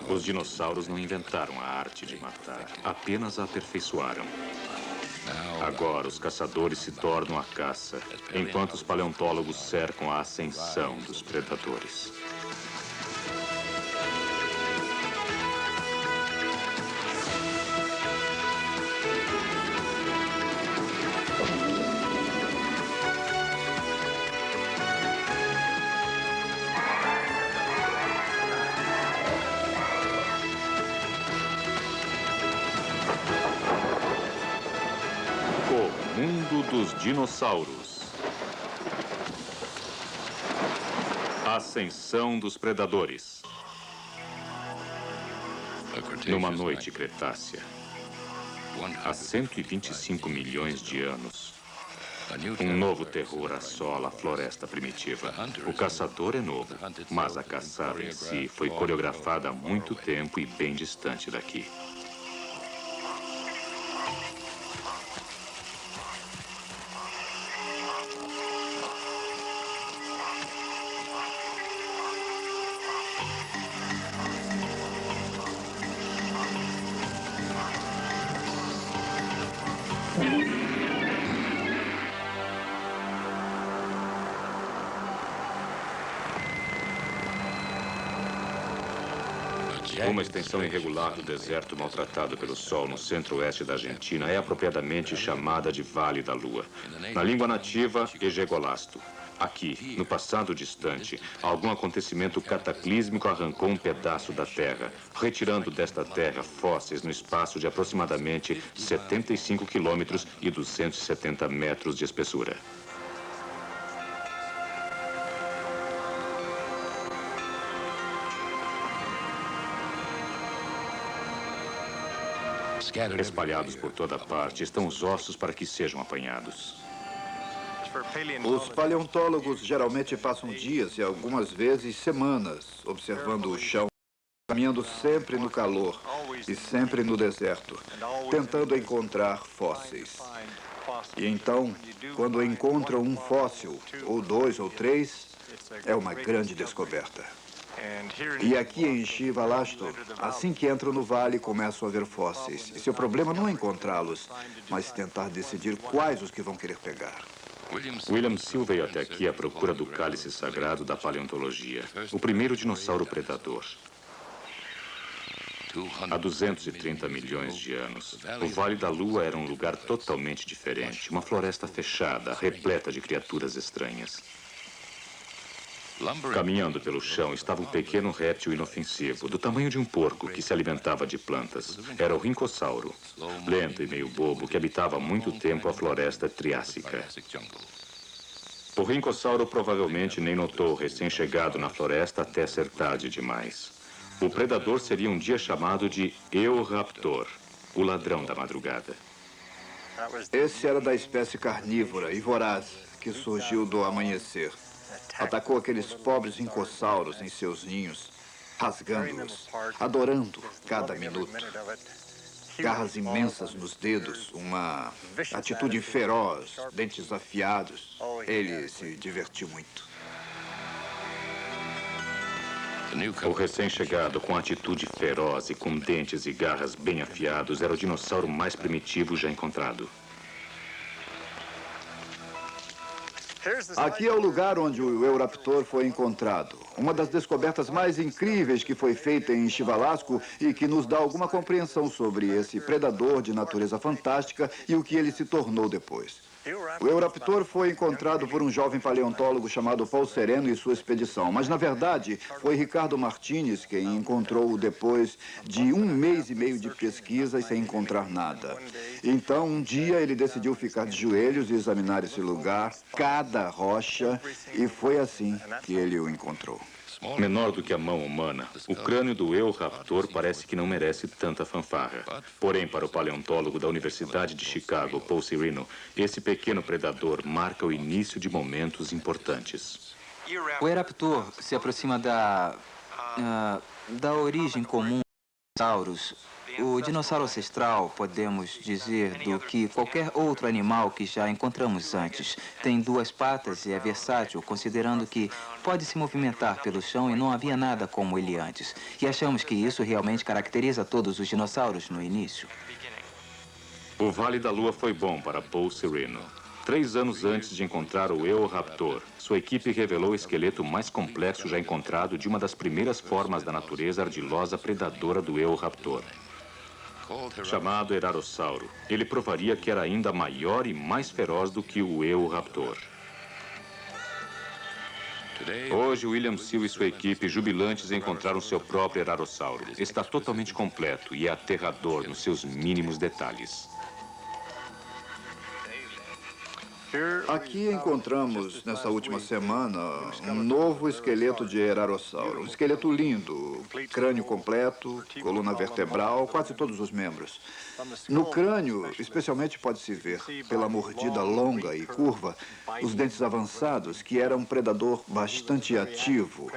Os dinossauros não inventaram a arte de matar, apenas a aperfeiçoaram. Agora, os caçadores se tornam a caça, enquanto os paleontólogos cercam a ascensão dos predadores. O mundo dos dinossauros. Ascensão dos predadores. Numa noite cretácea, há 125 milhões de anos, um novo terror assola a floresta primitiva. O caçador é novo, mas a caçada em si foi coreografada há muito tempo e bem distante daqui. Uma extensão irregular do deserto maltratado pelo sol no centro-oeste da Argentina é apropriadamente chamada de Vale da Lua. Na língua nativa, Egegolasto. Aqui, no passado distante, algum acontecimento cataclísmico arrancou um pedaço da Terra, retirando desta terra fósseis no espaço de aproximadamente 75 quilômetros e 270 metros de espessura. Espalhados por toda parte estão os ossos para que sejam apanhados. Os paleontólogos geralmente passam dias e algumas vezes semanas observando o chão, caminhando sempre no calor e sempre no deserto, tentando encontrar fósseis. E então, quando encontram um fóssil, ou dois ou três, é uma grande descoberta. E aqui em Chivalasto, assim que entram no vale, começam a ver fósseis. E seu problema não é encontrá-los, mas tentar decidir quais os que vão querer pegar. William Seal veio até aqui à procura do cálice sagrado da paleontologia, o primeiro dinossauro predador. Há 230 milhões de anos, o Vale da Lua era um lugar totalmente diferente, uma floresta fechada, repleta de criaturas estranhas. Caminhando pelo chão estava um pequeno réptil inofensivo, do tamanho de um porco, que se alimentava de plantas. Era o rincossauro, lento e meio bobo, que habitava há muito tempo a floresta triássica. O rincossauro provavelmente nem notou o recém-chegado na floresta até ser tarde demais. O predador seria um dia chamado de Eoraptor, o ladrão da madrugada. Esse era da espécie carnívora e voraz, que surgiu do amanhecer. Atacou aqueles pobres rincossauros em seus ninhos, rasgando-os, adorando cada minuto. Garras imensas nos dedos, uma atitude feroz, dentes afiados. Ele se divertiu muito. O recém-chegado, com atitude feroz e com dentes e garras bem afiados, era o dinossauro mais primitivo já encontrado. Aqui é o lugar onde o Eoraptor foi encontrado. Uma das descobertas mais incríveis que foi feita em Chivalasto e que nos dá alguma compreensão sobre esse predador de natureza fantástica e o que ele se tornou depois. O Eoraptor foi encontrado por um jovem paleontólogo chamado Paul Sereno e sua expedição, mas na verdade foi Ricardo Martínez quem encontrou-o depois de 1 mês e meio de pesquisa e sem encontrar nada. Então, um dia ele decidiu ficar de joelhos e examinar esse lugar, cada rocha, e foi assim que ele o encontrou. Menor do que a mão humana, o crânio do Eoraptor parece que não merece tanta fanfarra. Porém, para o paleontólogo da Universidade de Chicago, Paul Sereno, esse pequeno predador marca o início de momentos importantes. O Eoraptor se aproxima da origem comum dos dinossauros, O dinossauro ancestral, podemos dizer, do que qualquer outro animal que já encontramos antes. Tem duas patas e é versátil, considerando que pode se movimentar pelo chão e não havia nada como ele antes. E achamos que isso realmente caracteriza todos os dinossauros no início. O Vale da Lua foi bom para Paul Sereno. 3 anos antes de encontrar o Eoraptor, sua equipe revelou o esqueleto mais complexo já encontrado de uma das primeiras formas da natureza ardilosa predadora do Eoraptor. Chamado Erarossauro, ele provaria que era ainda maior e mais feroz do que o Eoraptor. Hoje, William Seal e sua equipe, jubilantes, encontraram seu próprio Erarossauro. Está totalmente completo e é aterrador nos seus mínimos detalhes. Aqui encontramos, nessa última semana, um novo esqueleto de Erarossauro. Um esqueleto lindo, crânio completo, coluna vertebral, quase todos os membros. No crânio, especialmente, pode-se ver, pela mordida longa e curva, os dentes avançados, que era um predador bastante ativo.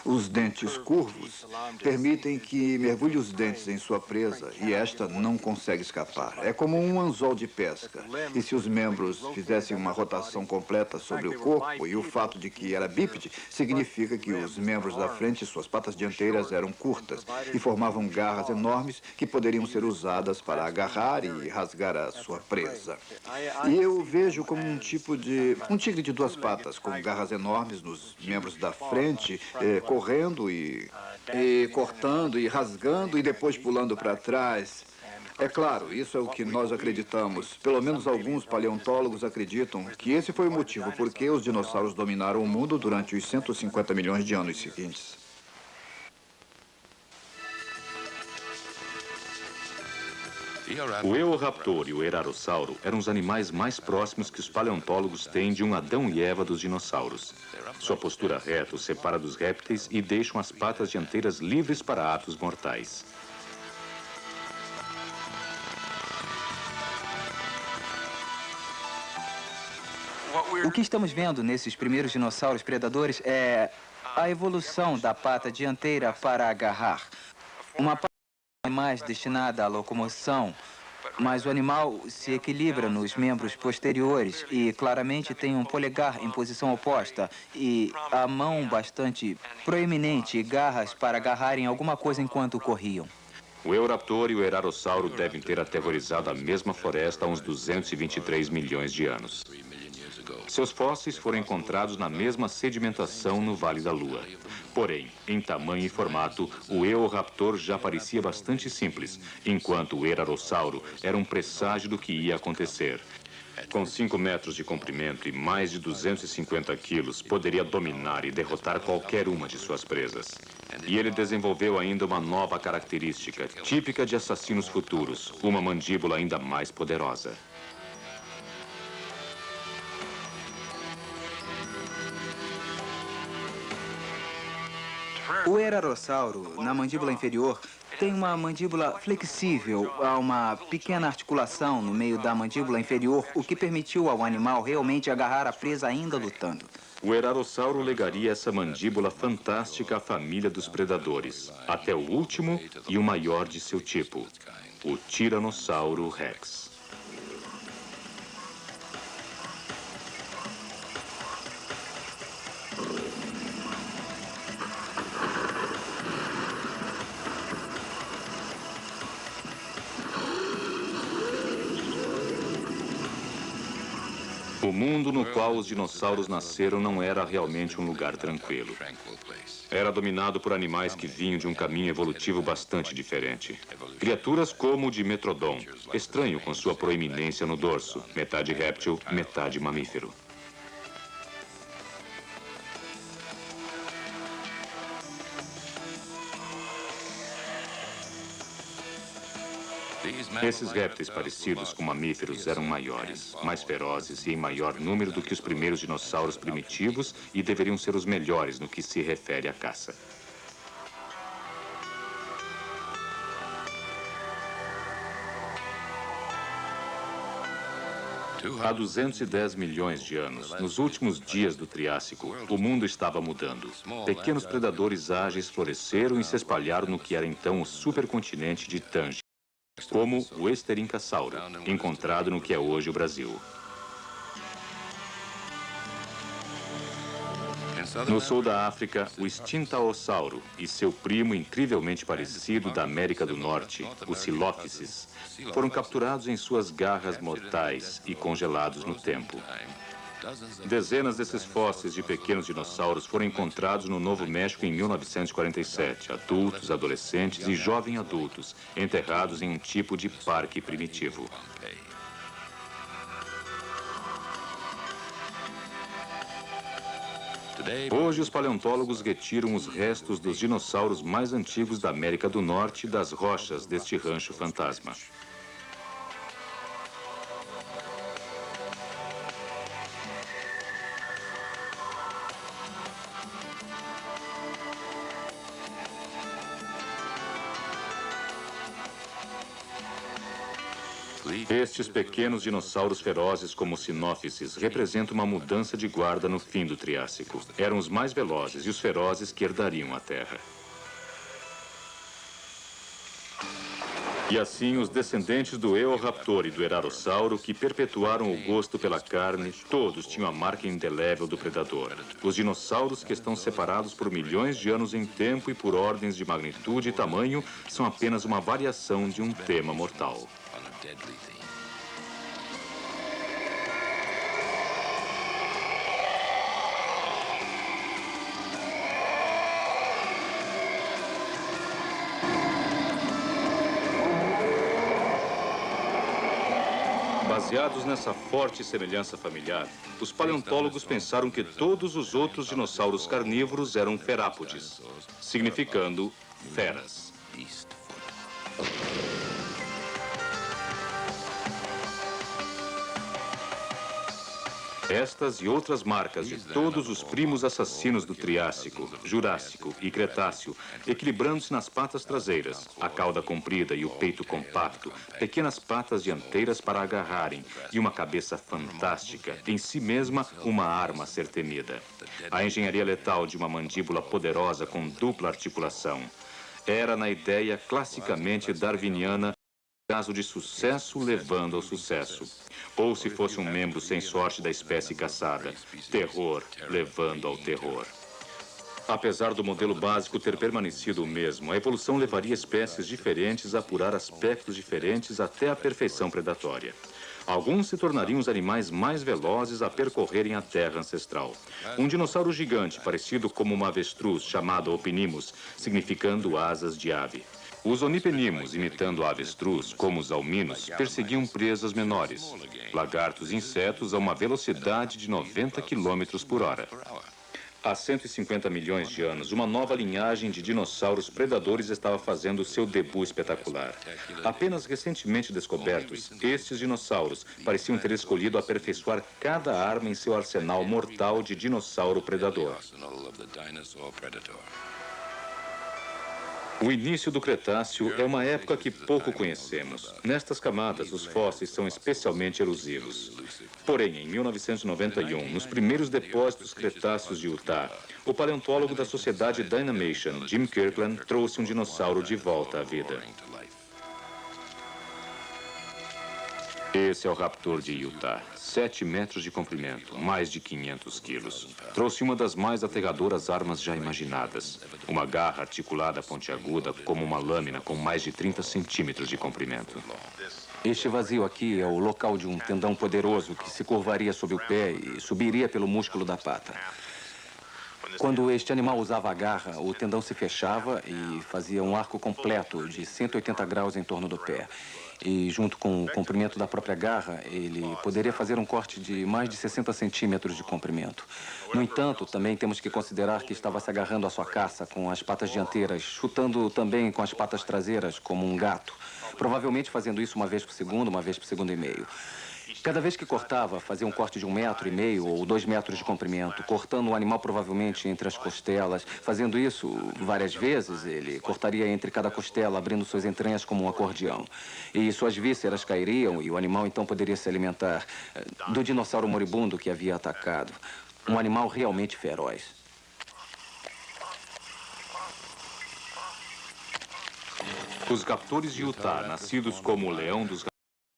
Os dentes curvos permitem que mergulhe os dentes em sua presa e esta não consegue escapar. É como um anzol de pesca. E se os membros fizessem uma rotação completa sobre o corpo, e o fato de que era bípede, significa que os membros da frente e suas patas dianteiras eram curtas e formavam garras enormes que poderiam ser usadas para agarrar e rasgar a sua presa. E eu vejo como um tipo de... um tigre de duas patas, com garras enormes nos membros da frente, correndo e cortando e rasgando e depois pulando para trás. É claro, isso é o que nós acreditamos. Pelo menos alguns paleontólogos acreditam que esse foi o motivo por que os dinossauros dominaram o mundo durante os 150 milhões de anos seguintes. O Eoraptor e o Erarossauro eram os animais mais próximos que os paleontólogos têm de um Adão e Eva dos dinossauros. Sua postura reta os separa dos répteis e deixam as patas dianteiras livres para atos mortais. O que estamos vendo nesses primeiros dinossauros predadores é a evolução da pata dianteira para agarrar. Uma pata mais destinada à locomoção, mas o animal se equilibra nos membros posteriores e claramente tem um polegar em posição oposta e a mão bastante proeminente e garras para agarrarem alguma coisa enquanto corriam. O Eoraptor e o Erarossauro devem ter aterrorizado a mesma floresta há uns 223 milhões de anos. Seus fósseis foram encontrados na mesma sedimentação no Vale da Lua. Porém, em tamanho e formato, o Eoraptor já parecia bastante simples, enquanto o Erarossauro era um presságio do que ia acontecer. Com 5 metros de comprimento e mais de 250 quilos, poderia dominar e derrotar qualquer uma de suas presas. E ele desenvolveu ainda uma nova característica, típica de assassinos futuros, uma mandíbula ainda mais poderosa. O Erarossauro, na mandíbula inferior, tem uma mandíbula flexível, há uma pequena articulação no meio da mandíbula inferior, o que permitiu ao animal realmente agarrar a presa ainda lutando. O Erarossauro legaria essa mandíbula fantástica à família dos predadores, até o último e o maior de seu tipo, o Tiranossauro Rex. O mundo no qual os dinossauros nasceram não era realmente um lugar tranquilo. Era dominado por animais que vinham de um caminho evolutivo bastante diferente. Criaturas como o Dimetrodon, estranho com sua proeminência no dorso, metade réptil, metade mamífero. Esses répteis parecidos com mamíferos eram maiores, mais ferozes e em maior número do que os primeiros dinossauros primitivos e deveriam ser os melhores no que se refere à caça. Há 210 milhões de anos, nos últimos dias do Triássico, o mundo estava mudando. Pequenos predadores ágeis floresceram e se espalharam no que era então o supercontinente de Tange. como o Esterincasauro, encontrado no que é hoje o Brasil. No sul da África, o Extintaossauro e seu primo incrivelmente parecido da América do Norte, o Silophysis, foram capturados em suas garras mortais e congelados no tempo. Dezenas desses fósseis de pequenos dinossauros foram encontrados no Novo México em 1947, adultos, adolescentes e jovens adultos, enterrados em um tipo de parque primitivo. Hoje, os paleontólogos retiram os restos dos dinossauros mais antigos da América do Norte das rochas deste rancho fantasma. Estes pequenos dinossauros ferozes como o Sinophysis representam uma mudança de guarda no fim do Triássico. Eram os mais velozes e os ferozes que herdariam a Terra. E assim, os descendentes do Eoraptor e do Erarossauro, que perpetuaram o gosto pela carne, todos tinham a marca indelével do predador. Os dinossauros, que estão separados por milhões de anos em tempo e por ordens de magnitude e tamanho, são apenas uma variação de um tema mortal. Baseados nessa forte semelhança familiar, os paleontólogos pensaram que todos os outros dinossauros carnívoros eram ferápodes, significando feras. Estas e outras marcas de todos os primos assassinos do Triássico, Jurássico e Cretáceo, equilibrando-se nas patas traseiras, a cauda comprida e o peito compacto, pequenas patas dianteiras para agarrarem e uma cabeça fantástica, em si mesma uma arma a ser temida. A engenharia letal de uma mandíbula poderosa com dupla articulação. Era na ideia classicamente darwiniana, caso de sucesso levando ao sucesso. Ou se fosse um membro sem sorte da espécie caçada, terror levando ao terror. Apesar do modelo básico ter permanecido o mesmo, a evolução levaria espécies diferentes a apurar aspectos diferentes até a perfeição predatória. Alguns se tornariam os animais mais velozes a percorrerem a terra ancestral. Um dinossauro gigante, parecido como uma avestruz, chamado Opinimus, significando asas de ave. Os onipenimos, imitando a avestruz, como os alminos, perseguiam presas menores, lagartos e insetos a uma velocidade de 90 km por hora. Há 150 milhões de anos, uma nova linhagem de dinossauros predadores estava fazendo seu debut espetacular. Apenas recentemente descobertos, estes dinossauros pareciam ter escolhido aperfeiçoar cada arma em seu arsenal mortal de dinossauro predador. O início do Cretáceo é uma época que pouco conhecemos. Nestas camadas, os fósseis são especialmente elusivos. Porém, em 1991, nos primeiros depósitos cretáceos de Utah, o paleontólogo da Sociedade Dynamation, Jim Kirkland, trouxe um dinossauro de volta à vida. Esse é o Raptor de Utah, 7 metros de comprimento, mais de 500 quilos. Trouxe uma das mais aterradoras armas já imaginadas. Uma garra articulada pontiaguda como uma lâmina com mais de 30 centímetros de comprimento. Este vazio aqui é o local de um tendão poderoso que se curvaria sob o pé e subiria pelo músculo da pata. Quando este animal usava a garra, o tendão se fechava e fazia um arco completo de 180 graus em torno do pé. E junto com o comprimento da própria garra, ele poderia fazer um corte de mais de 60 centímetros de comprimento. No entanto, também temos que considerar que estava se agarrando à sua caça com as patas dianteiras, chutando também com as patas traseiras, como um gato. Provavelmente fazendo isso uma vez por segundo e meio. Cada vez que cortava, fazia um corte de 1,5 metro ou 2 metros de comprimento, cortando o animal provavelmente entre as costelas. Fazendo isso várias vezes, ele cortaria entre cada costela, abrindo suas entranhas como um acordeão. E suas vísceras cairiam e o animal então poderia se alimentar do dinossauro moribundo que havia atacado. Um animal realmente feroz. Os raptores de Utah, nascidos como o leão dos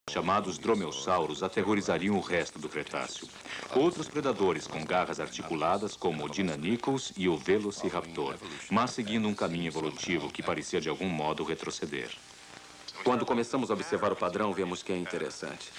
chamados dromeossauros, aterrorizariam o resto do Cretáceo. Outros predadores com garras articuladas, como o Deinonychus e o Velociraptor, mas seguindo um caminho evolutivo que parecia de algum modo retroceder. Quando começamos a observar o padrão, vemos que é interessante.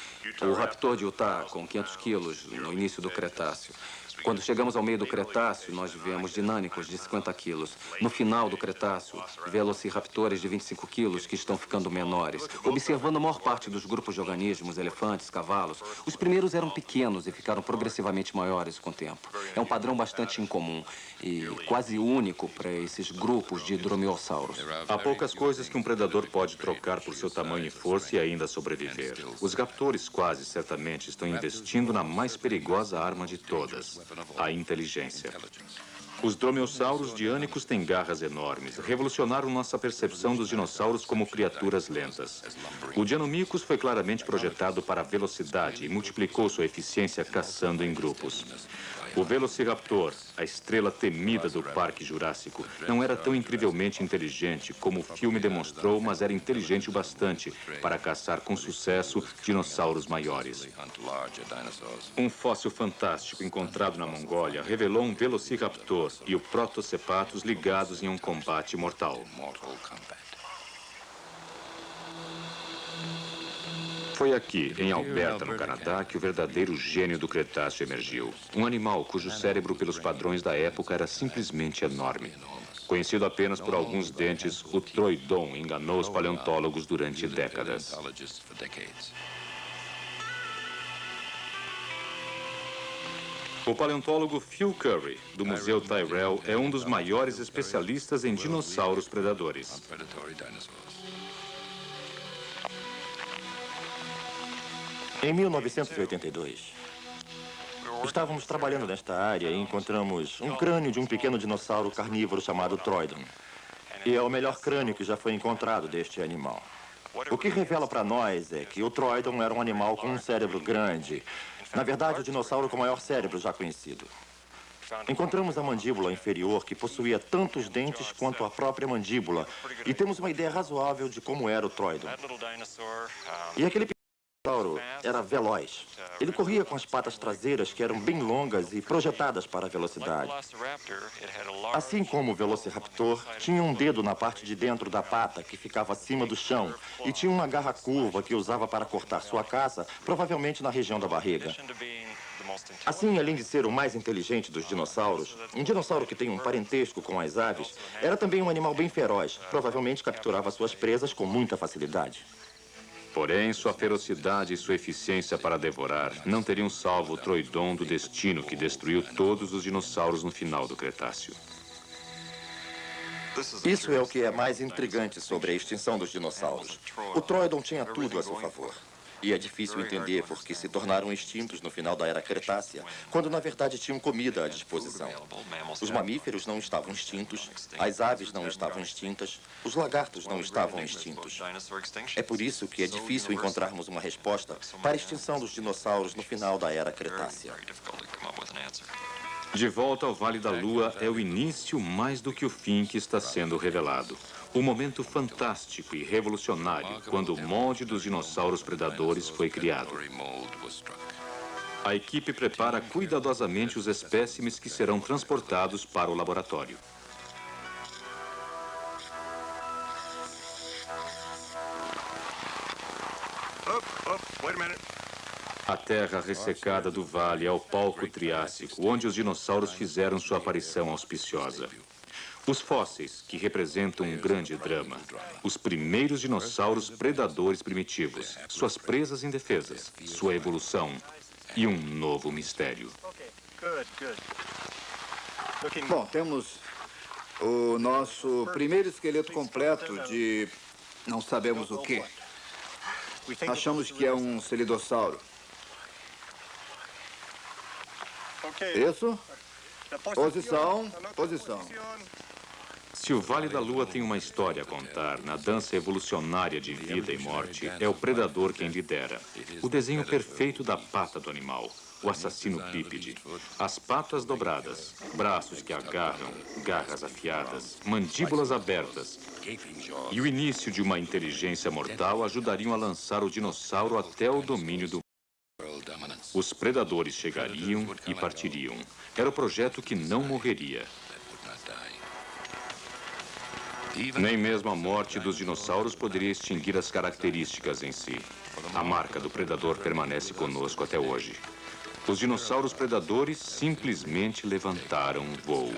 O raptor de Utah, com 500 quilos, no início do Cretáceo. Quando chegamos ao meio do Cretáceo, nós vemos dinânicos de 50 quilos. No final do Cretáceo, velociraptores de 25 quilos que estão ficando menores. Observando a maior parte dos grupos de organismos, elefantes, cavalos, os primeiros eram pequenos e ficaram progressivamente maiores com o tempo. É um padrão bastante incomum e quase único para esses grupos de dromeossauros. Há poucas coisas que um predador pode trocar por seu tamanho e força e ainda sobreviver. Os raptores quase certamente estão investindo na mais perigosa arma de todas, a inteligência. Os dromeossauros diânicos têm garras enormes. Revolucionaram nossa percepção dos dinossauros como criaturas lentas. O Deinonychus foi claramente projetado para a velocidade e multiplicou sua eficiência caçando em grupos. O Velociraptor, a estrela temida do Parque Jurássico, não era tão incrivelmente inteligente como o filme demonstrou, mas era inteligente o bastante para caçar com sucesso dinossauros maiores. Um fóssil fantástico encontrado na Mongólia revelou um Velociraptor e o Protocepatus ligados em um combate mortal. Foi aqui, em Alberta, no Canadá, que o verdadeiro gênio do Cretáceo emergiu. Um animal cujo cérebro, pelos padrões da época, era simplesmente enorme. Conhecido apenas por alguns dentes, o Troodon enganou os paleontólogos durante décadas. O paleontólogo Phil Curry, do Museu Tyrrell, é um dos maiores especialistas em dinossauros predadores. Em 1982, estávamos trabalhando nesta área e encontramos um crânio de um pequeno dinossauro carnívoro chamado Troodon. E é o melhor crânio que já foi encontrado deste animal. O que revela para nós é que o Troodon era um animal com um cérebro grande. Na verdade, o dinossauro com o maior cérebro já conhecido. Encontramos a mandíbula inferior, que possuía tantos dentes quanto a própria mandíbula. E temos uma ideia razoável de como era o Troodon. E aquele dinossauro era veloz. Ele corria com as patas traseiras, que eram bem longas e projetadas para a velocidade. Assim como o Velociraptor, tinha um dedo na parte de dentro da pata, que ficava acima do chão, e tinha uma garra curva que usava para cortar sua caça, provavelmente na região da barriga. Assim, além de ser o mais inteligente dos dinossauros, um dinossauro que tem um parentesco com as aves, era também um animal bem feroz. Provavelmente capturava suas presas com muita facilidade. Porém, sua ferocidade e sua eficiência para devorar não teriam salvo o Troodon do destino que destruiu todos os dinossauros no final do Cretáceo. Isso é o que é mais intrigante sobre a extinção dos dinossauros. O Troodon tinha tudo a seu favor. E é difícil entender por que se tornaram extintos no final da Era Cretácea, quando na verdade tinham comida à disposição. Os mamíferos não estavam extintos, as aves não estavam extintas, os lagartos não estavam extintos. É por isso que é difícil encontrarmos uma resposta para a extinção dos dinossauros no final da Era Cretácea. De volta ao Vale da Lua é o início mais do que o fim que está sendo revelado. Um momento fantástico e revolucionário quando o molde dos dinossauros predadores foi criado. A equipe prepara cuidadosamente os espécimes que serão transportados para o laboratório. A terra ressecada do vale é o palco triássico, onde os dinossauros fizeram sua aparição auspiciosa. Os fósseis, que representam um grande drama. Os primeiros dinossauros predadores primitivos, suas presas indefesas, sua evolução e um novo mistério. Bom, temos o nosso primeiro esqueleto completo de não sabemos o quê. Achamos que é um celidossauro. Isso? Posição, posição. Se o Vale da Lua tem uma história a contar na dança evolucionária de vida e morte, é o predador quem lidera. O desenho perfeito da pata do animal. o assassino bípede. As patas dobradas, braços que agarram, garras afiadas, mandíbulas abertas e o início de uma inteligência mortal ajudariam a lançar o dinossauro até o domínio do mundo. Os predadores chegariam e partiriam. Era o projeto que não morreria. Nem mesmo a morte dos dinossauros poderia extinguir as características em si. A marca do predador permanece conosco até hoje. Os dinossauros predadores simplesmente levantaram voo.